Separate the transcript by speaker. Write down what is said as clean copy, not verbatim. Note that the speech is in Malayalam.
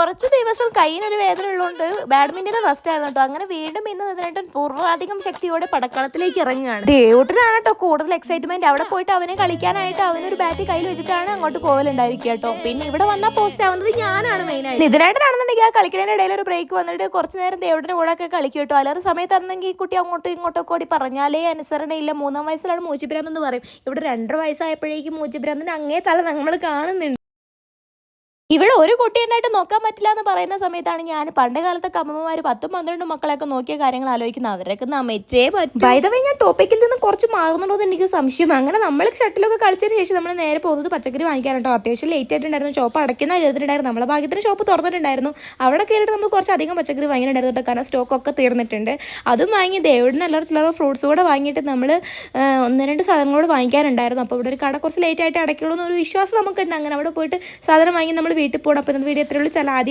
Speaker 1: കുറച്ച് ദിവസം കയ്യിനൊരു വേദന ഉള്ളതുകൊണ്ട് ബാഡ്മിന്റൺ ഫസ്റ്റ് ആയിരുന്നു കേട്ടോ. അങ്ങനെ വീണ്ടും ഇന്ന് ഇതിനായിട്ട് പൂർവാധികം ശക്തിയോടെ പടക്കളത്തിലേക്ക് ഇറങ്ങുകയാണ്. ദേവൂട്ടനാണ് കേട്ടോ കൂടുതൽ എക്സൈറ്റ്മെന്റ്. അവിടെ പോയിട്ട് അവനെ കളിക്കാനായിട്ട് അവനൊരു ബാറ്റ് കയ്യിൽ വെച്ചിട്ടാണ് അങ്ങോട്ട് പോകലുണ്ടായിരിക്കും കേട്ടോ. പിന്നെ ഇവിടെ വന്നാൽ പോസ്റ്റ് ആവുന്നത് ഞാനാണ് മെയിനായിട്ട്. ഇതിനായിട്ടാണെന്നുണ്ടെങ്കിൽ ആ കളിക്കുന്നതിന്റെ ഇടയിൽ ഒരു ബ്രേക്ക് വന്നിട്ട് കുറച്ച് നേരം ദേവൂട്ടിന്റെ കൂടെ ഒക്കെ കളിക്കും കേട്ടോ. അല്ലാതെ സമയത്താണെങ്കിൽ ഈ കുട്ടി അങ്ങോട്ടും ഇങ്ങോട്ടൊക്കെ ഓടി പറഞ്ഞാലേ അനുസരണയില്ല. 3-ാം വയസ്സിലാണ് മൂച്ചിപ്രാം എന്ന് പറയും. ഇവിടെ 2.5 വയസ്സായപ്പോഴേക്കും മൂച്ചിപ്രാന്തിന്റെ അങ്ങേ തല നമ്മൾ കാണുന്നുണ്ട്. ഇവിടെ ഒരു കുട്ടിയുണ്ടായിട്ട് നോക്കാൻ പറ്റില്ല എന്ന് പറയുന്ന സമയത്താണ് ഞാൻ പണ്ട് കാലത്തൊക്കെ അമ്മമാർ 10-12 മക്കളെയൊക്കെ നോക്കിയ കാര്യങ്ങൾ ആലോചിക്കുന്നത്. അവരൊക്കെ നമ്മച്ചേ പറ്റും. വൈദവേ ഞാൻ ടോപ്പിക്കിൽ നിന്ന് കുറച്ച് മാറുന്നുള്ളൂ എന്ന് എനിക്ക് സംശയം. അങ്ങനെ നമ്മൾ ഷട്ടിലൊക്കെ കളിച്ചതിന് ശേഷം നമ്മൾ നേരെ പോകുന്നത് പച്ചക്കറി വാങ്ങിക്കാനുണ്ടോ. അത്യാവശ്യം ലേറ്റ് ആയിട്ടുണ്ടായിരുന്നു. ഷോപ്പ് അടയ്ക്കുന്ന ചെയ്തിട്ടുണ്ടായിരുന്നു. നമ്മളെ ഭാഗ്യത്തിന് ഷോപ്പ് തുറന്നിട്ടുണ്ടായിരുന്നു. അവിടെ കയറിയിട്ട് നമ്മൾ കുറച്ചധികം പച്ചക്കറി വാങ്ങിയിട്ടുണ്ടായിരുന്നു. കാരണം സ്റ്റോക്കൊക്കെ തീർന്നിട്ടുണ്ട്. അതും വാങ്ങി ദേവിടിന് എല്ലാവരും ചില ഫ്രൂട്ട്സ് കൂടെ വാങ്ങിയിട്ട് നമ്മൾ 1-2 സാധനങ്ങളോട് വാങ്ങിക്കാനുണ്ടായിരുന്നു. അപ്പോൾ ഇവിടെ ഒരു കട കുറച്ച് ലേറ്റ് ആയിട്ട് അടയ്ക്കുള്ളൂ എന്നൊരു വിശ്വാസം നമുക്കുണ്ട്. അങ്ങനെ അവിടെ പോയിട്ട് സാധനം വാങ്ങി നമ്മൾ വീട്ടിൽ പോകണം. അപ്പോൾ ഇന്നത്തെ വീഡിയോ എത്രയുള്ളൂ. ചില ആദ്യം